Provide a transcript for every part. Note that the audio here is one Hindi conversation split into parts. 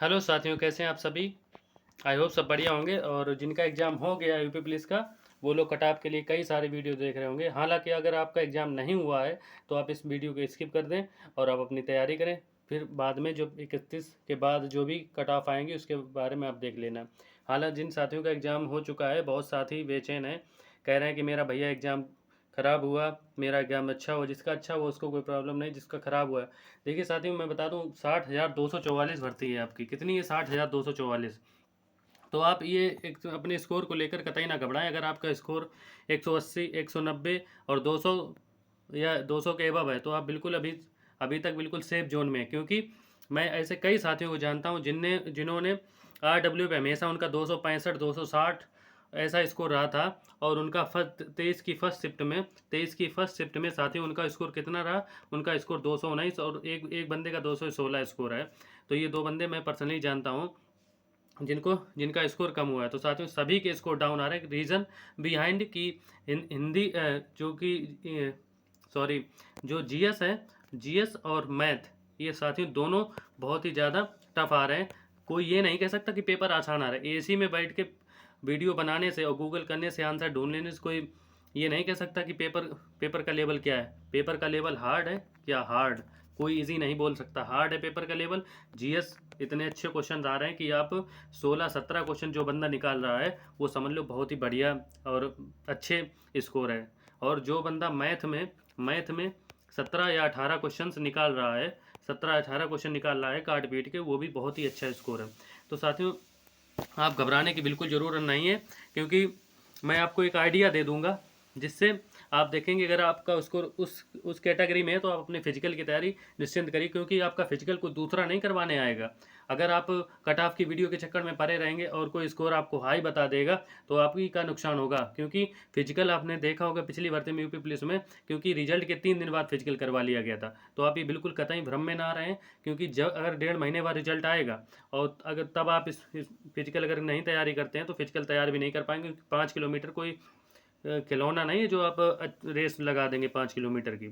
हेलो साथियों, कैसे हैं आप सभी। आई होप सब बढ़िया होंगे। और जिनका एग्ज़ाम हो गया यूपी पुलिस का, वो लोग कट ऑफ के लिए कई सारे वीडियो देख रहे होंगे। हालांकि अगर आपका एग्ज़ाम नहीं हुआ है तो आप इस वीडियो को स्किप कर दें और आप अपनी तैयारी करें। फिर बाद में जो 31 के बाद जो भी कट ऑफ आएंगे उसके बारे में आप देख लेना। हालांकि जिन साथियों का एग्ज़ाम हो चुका है, बहुत साथी बेचैन हैं, कह रहे हैं कि मेरा भैया एग्ज़ाम ख़राब हुआ, मेरा एग्ज़ाम अच्छा हुआ। जिसका अच्छा हुआ उसको कोई प्रॉब्लम नहीं, जिसका ख़राब हुआ है। देखिए साथियों, मैं बता दूं, 60,244 भर्ती है आपकी। कितनी है? 60,244। तो आप ये एक अपने स्कोर को लेकर कतई ना घबराएं। अगर आपका स्कोर 180, 190 और 200 या 200 के एबव है तो आप बिल्कुल अभी अभी तक बिल्कुल सेफ जोन में हैं। क्योंकि मैं ऐसे कई साथियों को जानता हूं जिन्होंने RW पे हमेशा उनका 265, 260 ऐसा स्कोर रहा था। और उनका फर्स्ट 23 की फर्स्ट शिफ्ट में साथियों उनका स्कोर कितना रहा? उनका स्कोर 219, और एक एक बंदे का 216 स्कोर है। तो ये दो बंदे मैं पर्सनली जानता हूँ जिनका स्कोर कम हुआ है। तो साथियों सभी के स्कोर डाउन आ रहे हैं। रीज़न बिहाइंड कि हिंदी जो कि सॉरी, जो जीएस है, जीएस और मैथ, ये साथियों दोनों बहुत ही ज़्यादा टफ आ रहे हैं। कोई ये नहीं कह सकता कि पेपर आसान आ रहा है। एसी में बैठ के वीडियो बनाने से और गूगल करने से, आंसर ढूंढ लेने से कोई ये नहीं कह सकता कि पेपर का लेवल क्या है। पेपर का लेवल हार्ड है क्या? हार्ड। कोई इजी नहीं बोल सकता, हार्ड है पेपर का लेवल। जीएस इतने अच्छे क्वेश्चन आ रहे हैं कि आप 16-17 क्वेश्चन जो बंदा निकाल रहा है वो समझ लो बहुत ही बढ़िया और अच्छे स्कोर है। और जो बंदा मैथ में 17 या 18 क्वेश्चन निकाल रहा है, 17-18 क्वेश्चन निकाल रहा है काट पीट के, वो भी बहुत ही अच्छा स्कोर है। तो साथियों आप घबराने की बिल्कुल ज़रूरत नहीं है, क्योंकि मैं आपको एक आइडिया दे दूंगा जिससे आप देखेंगे अगर आपका स्कोर उस कैटेगरी में है तो आप अपने फिजिकल की तैयारी निश्चिंत करिए। क्योंकि आपका फिजिकल को दूसरा नहीं करवाने आएगा। अगर आप कट ऑफ की वीडियो के चक्कर में पड़े रहेंगे और कोई स्कोर आपको हाई बता देगा तो आपकी का नुकसान होगा। क्योंकि फिजिकल आपने देखा होगा पिछली भर्ती में यूपी पुलिस में, क्योंकि रिजल्ट के 3 दिन बाद फिजिकल करवा लिया गया था। तो आप ये बिल्कुल कतई भ्रम में ना रहें, क्योंकि जब अगर 1.5 महीने बाद रिजल्ट आएगा और अगर तब आप इस फिजिकल अगर नहीं तैयारी करते हैं तो फिजिकल तैयार भी नहीं कर पाएंगे। 5 किलोमीटर कोई खिलौना नहीं है जो आप रेस लगा देंगे 5 किलोमीटर की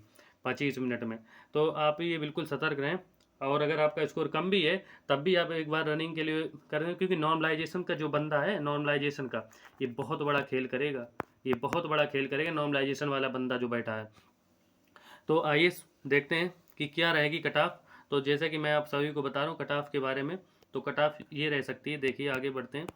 25 मिनट में। तो आप ये बिल्कुल सतर्क रहें। और अगर आपका स्कोर कम भी है तब भी आप एक बार रनिंग के लिए करें, क्योंकि नॉर्मलाइजेशन का जो बंदा है, नॉर्मलाइजेशन का ये बहुत बड़ा खेल करेगा। ये बहुत बड़ा खेल करेगा नॉर्मलाइजेशन वाला बंदा जो बैठा है। तो आइए देखते हैं कि क्या रहेगी कट ऑफ। तो जैसे कि मैं आप सभी को बता रहा हूँ कट ऑफ के बारे में, तो कट ऑफ ये रह सकती है। देखिए आगे बढ़ते हैं,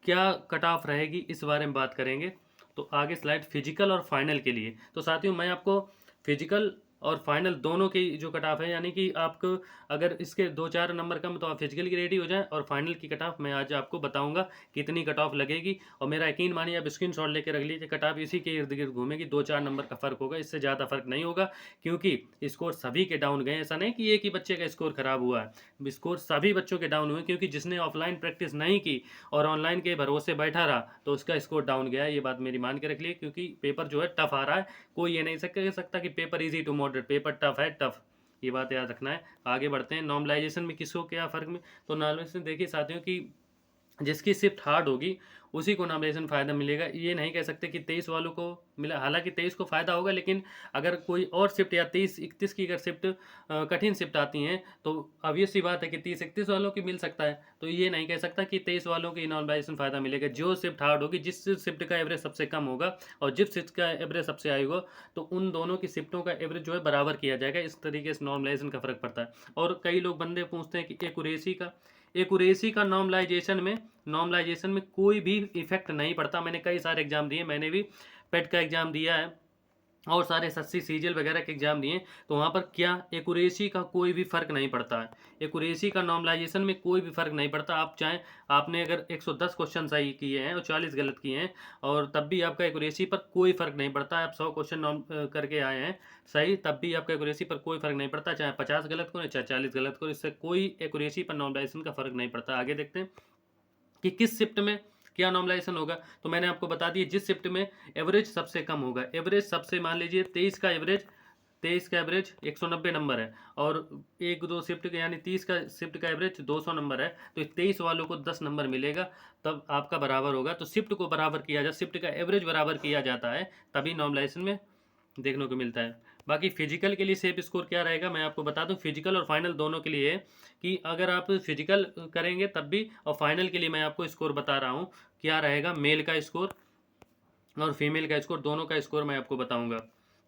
क्या कट ऑफ रहेगी इस बारे में बात करेंगे। तो आगे स्लाइड फिजिकल और फाइनल के लिए। तो साथियों मैं आपको फिजिकल और फाइनल दोनों की जो कट ऑफ है, यानी कि आपको अगर इसके 2-4 नंबर कम तो आप फिजिकल की रेडी हो जाएं, और फाइनल की कट ऑफ मैं आज आपको बताऊंगा कितनी कट ऑफ लगेगी। और मेरा यकीन मानिए आप स्क्रीन शॉट लेकर रख लीजिए, कट ऑफ इसी के इर्द गिर्द घूमेगी। 2-4 नंबर का फर्क होगा, इससे ज़्यादा फर्क नहीं होगा। क्योंकि स्कोर सभी के डाउन गए, ऐसा नहीं कि एक ही बच्चे का स्कोर खराब हुआ है। स्कोर सभी बच्चों के डाउन हुए, क्योंकि जिसने ऑफलाइन प्रैक्टिस नहीं की और ऑनलाइन के भरोसे बैठा रहा तो उसका स्कोर डाउन गया है। ये बात मेरी मान के रख लिए, क्योंकि पेपर जो है टफ आ रहा है। कोई ये नहीं कह सकता कि paper easy to moderate, paper tough है, टफ। ये बात याद रखना है। आगे बढ़ते हैं, नॉर्मलाइजेशन में किसको क्या फर्क में। तो नॉर्मलाइजेशन देखिए साथियों की जिसकी शिफ्ट हार्ड होगी उसी को नॉमिनेशन फ़ायदा मिलेगा। ये नहीं कह सकते कि 23 वालों को मिला। हालांकि 23 को फ़ायदा होगा, लेकिन अगर कोई और शिफ्ट या 23-31 की अगर शिफ्ट कठिन शिफ्ट आती हैं तो ऑब्वियस सी बात है कि 30-31 वालों की मिल सकता है। तो ये नहीं कह सकता कि 23 वालों की नॉर्मलाइजेशन फ़ायदा मिलेगा। जो शिफ्ट हार्ड होगी, जिस शिफ्ट का एवरेज सबसे कम होगा और जिस शिफ्ट का एवरेज सबसे हाई होगा, तो उन दोनों की शिफ्टों का एवरेज जो है बराबर किया जाएगा। इस तरीके से नॉर्मलाइजेशन का फ़र्क पड़ता है। और कई लोग बंदे पूछते हैं कि एक्यूरेसी का नॉर्मलाइजेशन में कोई भी इफेक्ट नहीं पड़ता। मैंने कई सारे एग्जाम दिए, मैंने भी पेट का एग्जाम दिया है और सारे सस्सी सीजल वगैरह के एग्जाम दिए। तो वहाँ पर क्या एक्यूरेसी का कोई भी फर्क नहीं पड़ता है। एक्यूरेसी का नॉर्मलाइजेशन में कोई भी फर्क नहीं पड़ता। आप चाहें, आपने अगर 110 क्वेश्चन सही किए हैं और 40 गलत किए हैं और तब भी आपका एक्यूरेसी पर कोई फर्क नहीं पड़ता। आप 100 क्वेश्चन करके आए हैं सही, तब भी आपका एक्यूरेसी पर कोई फर्क नहीं पड़ता। चाहे 50 गलत करो चाहे 40 गलत करो, इससे कोई एक्यूरेसी पर नॉर्मलाइजेशन का फर्क नहीं पड़ता। आगे देखते हैं कि किस शिफ्ट में क्या नॉर्मलाइजेशन होगा। तो मैंने आपको बता दिया, जिस शिफ्ट में एवरेज सबसे कम होगा, एवरेज सबसे, मान लीजिए 23 का एवरेज 190 नंबर है और एक दो शिफ्ट के यानी 30 का शिफ्ट का एवरेज 200 नंबर है, तो 23 वालों को 10 नंबर मिलेगा, तब आपका बराबर होगा। तो शिफ्ट को बराबर किया जाए, शिफ्ट का एवरेज बराबर किया जाता है, तभी नॉर्मलाइजेशन में देखने को मिलता है। बाकी फिजिकल के लिए सेफ स्कोर क्या रहेगा मैं आपको बता दूं, फिजिकल और फाइनल दोनों के लिए है कि अगर आप फिजिकल करेंगे तब भी, और फाइनल के लिए मैं आपको स्कोर बता रहा हूँ क्या रहेगा, मेल का स्कोर और फीमेल का स्कोर, दोनों का स्कोर मैं आपको बताऊंगा।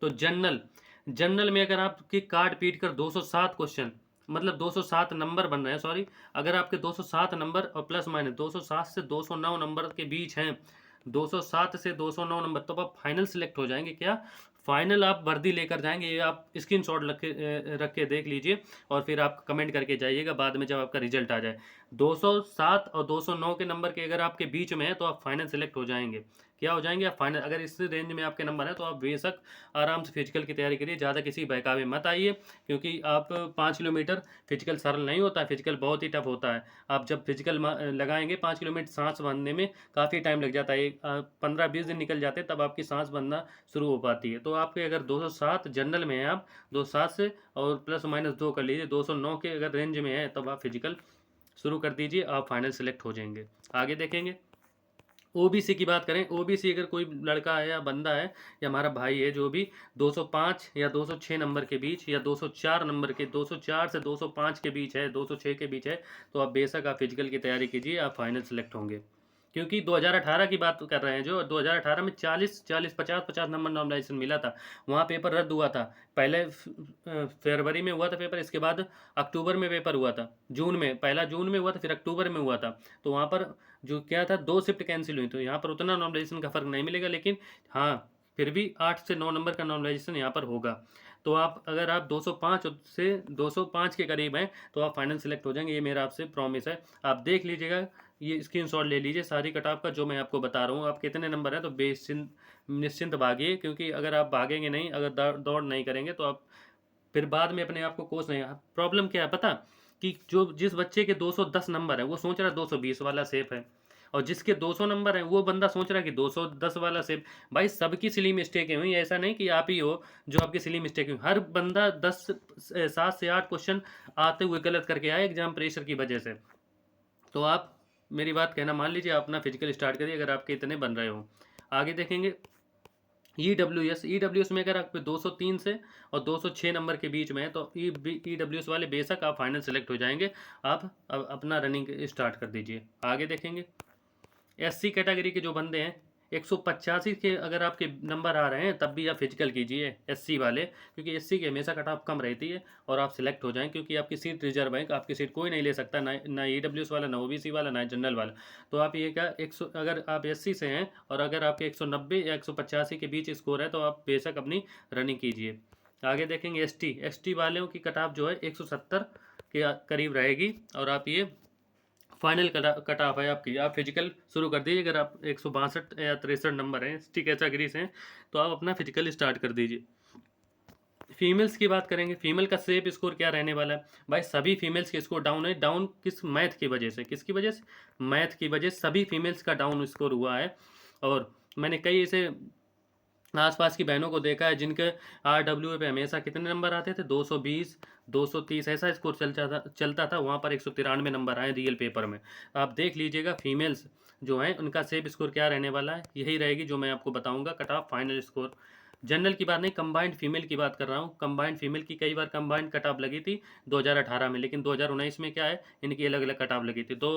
तो जनरल, जनरल में अगर आपकी काट पीट कर 207 क्वेश्चन, मतलब 207 नंबर बन रहे हैं, सॉरी, अगर आपके 207 नंबर और प्लस माइनस 207 से 209 नंबर के बीच हैं, 207 से 209 नंबर, तो आप फाइनल सेलेक्ट हो जाएंगे। क्या फाइनल आप वर्दी लेकर जाएंगे, ये आप स्क्रीनशॉट रख के देख लीजिए और फिर आप कमेंट करके जाइएगा बाद में जब आपका रिजल्ट आ जाए। 207 और 209 के नंबर के अगर आपके बीच में है तो आप फाइनल सेलेक्ट हो जाएंगे। क्या हो जाएंगे आप फाइनल। अगर इस रेंज में आपके नंबर है तो आप बेशक आराम से फिजिकल की तैयारी करिए, ज़्यादा किसी बहकावे में मत आइए, क्योंकि आप 5 किलोमीटर फिजिकल सरल नहीं होता है, फिजिकल बहुत ही टफ होता है। आप जब फिजिकल लगाएंगे 5 किलोमीटर, सांस भरने में काफ़ी टाइम लग जाता है, 15-20 दिन निकल जाते हैं तब आपकी सांस भरना शुरू हो पाती है। तो आपके अगर 207 जनरल में है, आप 207 से और प्लस माइनस 2 कर लीजिए, 209 के अगर रेंज में है तब आप फिजिकल शुरू कर दीजिए, आप फाइनल सेलेक्ट हो जाएंगे। आगे देखेंगे ओबीसी की बात करें। ओबीसी अगर कोई लड़का है या बंदा है या हमारा भाई है जो भी 205 या 206 नंबर के बीच या 204 नंबर के, 204 से 205 के बीच है, 206 के बीच है, तो आप बेशक आप फिजिकल की तैयारी कीजिए, आप फाइनल सेलेक्ट होंगे। क्योंकि 2018 की बात कर रहे हैं, जो 2018 में 40-40 50-50 नंबर नॉर्मलाइजेशन मिला था, वहाँ पेपर रद्द हुआ था। पहले फरवरी में हुआ था पेपर, इसके बाद अक्टूबर में पेपर हुआ था, जून में, पहला जून में हुआ था, फिर अक्टूबर में हुआ था। तो वहाँ पर जो क्या था, 2 शिफ्ट कैंसिल हुई, तो यहाँ पर उतना नॉर्मलाइजेशन का फर्क नहीं मिलेगा, लेकिन हाँ फिर भी 8 से 9 नंबर का नॉर्मलाइजेशन यहाँ पर होगा। तो आप अगर आप 205 से 205 के करीब हैं तो आप फाइनल सेलेक्ट हो जाएंगे, ये मेरा आपसे प्रॉमिस है। आप देख लीजिएगा, ये स्क्रीनशॉट ले लीजिए सारी कट ऑफ का जो मैं आपको बता रहा हूँ। आप कितने नंबर हैं तो निश्चिंत भागिए, क्योंकि अगर आप भागेंगे नहीं, अगर दौड़ नहीं करेंगे तो आप फिर बाद में अपने आप को कोच नहीं। प्रॉब्लम क्या है पता, कि जो जिस बच्चे के 210 नंबर है वो सोच रहा है 220 वाला सेफ है, और जिसके 200 नंबर है वो बंदा सोच रहा है कि 210 वाला सेफ। भाई सबकी सिली मिस्टेकें हुई, ऐसा नहीं कि आप ही हो जो आपकी सिली मिस्टेक हुई। हर बंदा 7 से 8 क्वेश्चन आते हुए गलत करके आए एग्जाम प्रेशर की वजह से। तो आप मेरी बात कहना मान लीजिए, आप अपना फिजिकल स्टार्ट करिए अगर आपके इतने बन रहे हो। आगे देखेंगे ईडब्ल्यूएस में अगर आपके 203 से और 206 नंबर के बीच में है तो ईडब्ल्यूएस वाले बेशक आप फाइनल सेलेक्ट हो जाएंगे। आप अब अपना रनिंग स्टार्ट कर दीजिए। आगे देखेंगे एससी कैटेगरी के जो बंदे हैं, 185 के अगर आपके नंबर आ रहे हैं तब भी आप फिजिकल कीजिए एससी वाले, क्योंकि एससी की हमेशा कट ऑफ कम रहती है और आप सिलेक्ट हो जाएं, क्योंकि आपकी सीट रिजर्व है, आपकी सीट कोई नहीं ले सकता, ना ईडब्ल्यूएस वाला, ना ओबीसी वाला, ना जनरल वाला। तो आप ये क्या 100, अगर आप एससी से हैं और अगर आपके 190 या 185 के बीच स्कोर है तो आप बेशक अपनी रनिंग कीजिए। आगे देखेंगे एसटी वालों की कट ऑफ जो है 170 के करीब रहेगी, और आप ये फाइनल कट ऑफ है आपकी। आप फिजिकल शुरू कर दीजिए, अगर आप 162 या 63 नंबर हैं, एसटी कैटेगरी से हैं, तो आप अपना फिजिकल स्टार्ट कर दीजिए। फीमेल्स की बात करेंगे, फीमेल का सेफ स्कोर क्या रहने वाला है। भाई सभी फीमेल्स के स्कोर डाउन है। डाउन किस मैथ की वजह से, किसकी वजह से, मैथ की वजह से सभी फीमेल्स का डाउन स्कोर हुआ है। और मैंने कई ऐसे आसपास की बहनों को देखा है जिनके RWA पे हमेशा कितने नंबर आते थे, 220 230 ऐसा स्कोर चलता था, वहाँ पर 193 नंबर आए रियल पेपर में। आप देख लीजिएगा फीमेल्स जो हैं उनका सेफ स्कोर क्या रहने वाला है, यही रहेगी जो मैं आपको बताऊंगा cut off final score. General की बात नहीं, कंबाइंड फीमेल की बात कर रहा हूँ। कंबाइंड फीमेल की कई बार कंबाइंड कट ऑफ लगी थी 2018 में, लेकिन 2019 में क्या है, इनकी अलग अलग कट ऑफ लगी थी। तो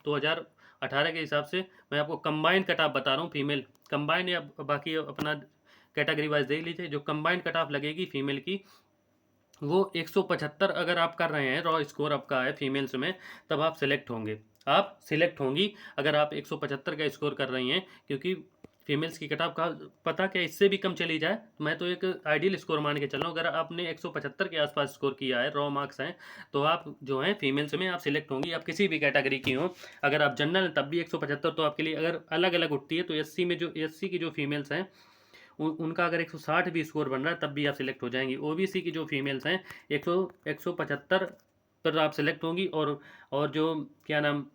2018 के हिसाब से मैं आपको कंबाइंड कट ऑफ बता रहा हूँ फीमेल, कंबाइंड या बाकी अपना कैटेगरी वाइज देख लीजिए। जो कंबाइंड कट ऑफ लगेगी फीमेल की वो 175 अगर आप कर रहे हैं, रॉ स्कोर आपका है फीमेल्स में, तब आप सिलेक्ट होंगे, आप सिलेक्ट होंगी अगर आप 175 का स्कोर कर रही हैं। क्योंकि फीमेल्स की कट ऑफ का पता क्या, इससे भी कम चली जाए मैं तो एक आइडियल स्कोर मान के चल रहा हूँ। अगर आपने 175 के आसपास स्कोर किया है, रॉ मार्क्स हैं, तो आप जो हैं फीमेल्स में आप सिलेक्ट होंगी, आप किसी भी कैटेगरी की हो। अगर आप जनरल तब भी 175 तो आपके लिए अगर अलग अलग उठती है। तो एससी में जो एससी की जो फीमेल्स हैं उनका अगर 160 भी स्कोर बन रहा है तब भी आप सिलेक्ट हो जाएंगी। ओबीसी की जो फीमेल्स हैं 175 पर आप सिलेक्ट होंगी। और जो क्या नाम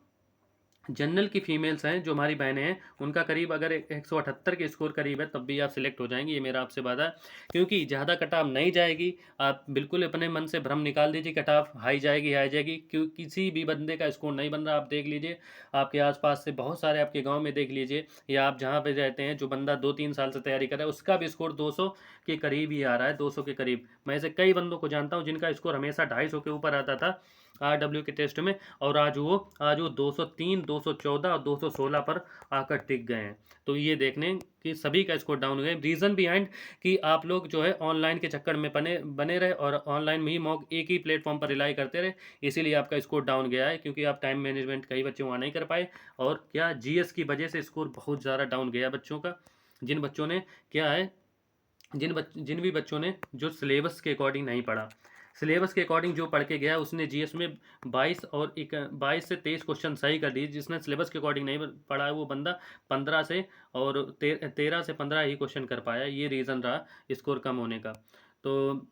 जनरल की फीमेल्स हैं जो हमारी बहनें हैं, उनका करीब अगर 178 के स्कोर करीब है, तब भी आप सिलेक्ट हो जाएंगी, ये मेरा आपसे वादा है। क्योंकि ज़्यादा कट ऑफ नहीं जाएगी, आप बिल्कुल अपने मन से भ्रम निकाल दीजिए कट ऑफ हाई जाएगी हाई जाएगी, क्यों किसी भी बंदे का स्कोर नहीं बन रहा। आप देख लीजिए, आपके आसपास से बहुत सारे, आपके गाँव में देख लीजिए, या आप जहाँ पे रहते हैं, जो बंदा 2-3 साल से तैयारी कर रहा है, उसका भी स्कोर 200 के करीब ही आ रहा है, 200 के करीब। मैं ऐसे कई बंदों को जानता हूँ जिनका स्कोर हमेशा 250 के ऊपर आता था RW के टेस्ट में, और आज वो 203, 214 और 216 पर आकर टिक गए हैं। तो ये देखने कि सभी का स्कोर डाउन हुआ है। रीज़न बिहाइंड कि आप लोग जो है ऑनलाइन के चक्कर में बने बने रहे, और ऑनलाइन में ही मॉक एक ही प्लेटफॉर्म पर रिलाई करते रहे, इसीलिए आपका स्कोर डाउन गया है। क्योंकि आप टाइम मैनेजमेंट कई बच्चे वहाँ नहीं कर पाए, और क्या GS की वजह से स्कोर बहुत ज़्यादा डाउन गया बच्चों का। जिन बच्चों ने क्या है, जिन भी बच्चों ने जो सिलेबस के अकॉर्डिंग नहीं पढ़ा, सिलेबस के अकॉर्डिंग जो पढ़ के गया, उसने GS में 22 से 23 क्वेश्चन सही कर दिए। जिसने सिलेबस के अकॉर्डिंग नहीं पढ़ा है, वो बंदा 15 से और 13 से 15 ही क्वेश्चन कर पाया। ये रीज़न रहा स्कोर कम होने का। तो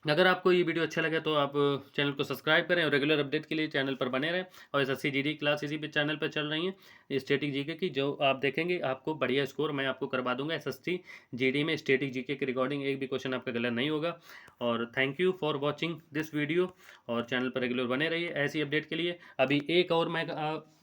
अगर आपको ये वीडियो अच्छा लगे तो आप चैनल को सब्सक्राइब करें, और रेगुलर अपडेट के लिए चैनल पर बने रहें। और SSC GD क्लास इसी पे चैनल पर चल रही हैं, स्टैटिक जीके की, जो आप देखेंगे आपको बढ़िया स्कोर मैं आपको करवा दूंगा। SSC GD में स्टैटिक जीके के रिकॉर्डिंग एक भी क्वेश्चन आपका गलत नहीं होगा। और thank you for watching this video, और चैनल पर रेगुलर बने रहिए ऐसी अपडेट के लिए। अभी एक और मैं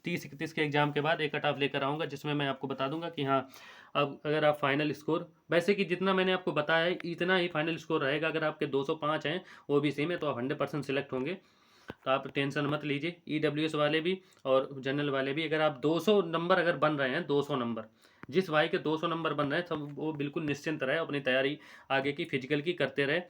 30-31 के एग्ज़ाम के बाद एक कट ऑफ लेकर आऊँगा, जिसमें मैं आपको बता दूंगा कि हाँ, अब अगर आप फाइनल स्कोर, वैसे कि जितना मैंने आपको बताया है इतना ही फाइनल स्कोर रहेगा। अगर आपके 205 हैं OBC में, तो आप 100% सिलेक्ट होंगे। तो आप टेंशन मत लीजिए। EWS वाले भी और जनरल वाले भी, अगर आप 200 नंबर अगर बन रहे हैं, 200 नंबर, जिस भाई के 200 नंबर बन रहे हैं, सब वो बिल्कुल निश्चिंत रहे, अपनी तैयारी आगे की फिजिकल की करते रहे।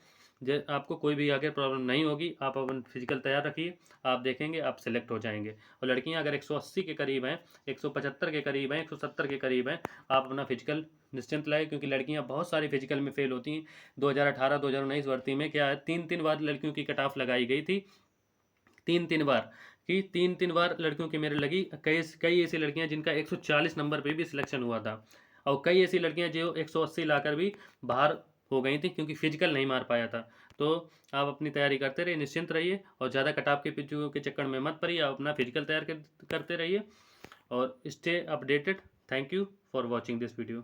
आपको कोई भी आगे प्रॉब्लम नहीं होगी। आप अपन फिजिकल तैयार रखिए, आप देखेंगे आप सिलेक्ट हो जाएंगे। और लड़कियां अगर 180 के करीब हैं, 175 के करीब हैं, 170 के करीब हैं, आप अपना फिजिकल निश्चिंत लाए। क्योंकि लड़कियां बहुत सारी फिजिकल में फेल होती हैं। 2018-2019 भर्ती में क्या है, 3-3 बार लड़कियों की कट ऑफ लगाई गई थी, 3-3 बार, कि 3-3 बार लड़कियों की मेरे लगी। कई कई ऐसी लड़कियां जिनका 140 नंबर पे भी सिलेक्शन हुआ था, और कई ऐसी लड़कियां जो 180 लाकर भी बाहर हो गई थी, क्योंकि फिजिकल नहीं मार पाया था। तो आप अपनी तैयारी करते रहिए, निश्चिंत रहिए, और ज़्यादा कटाव के पिछुओं के चक्कर में मत पड़िए। आप अपना फिजिकल तैयार करते रहिए, और stay updated. Thank you for watching this video.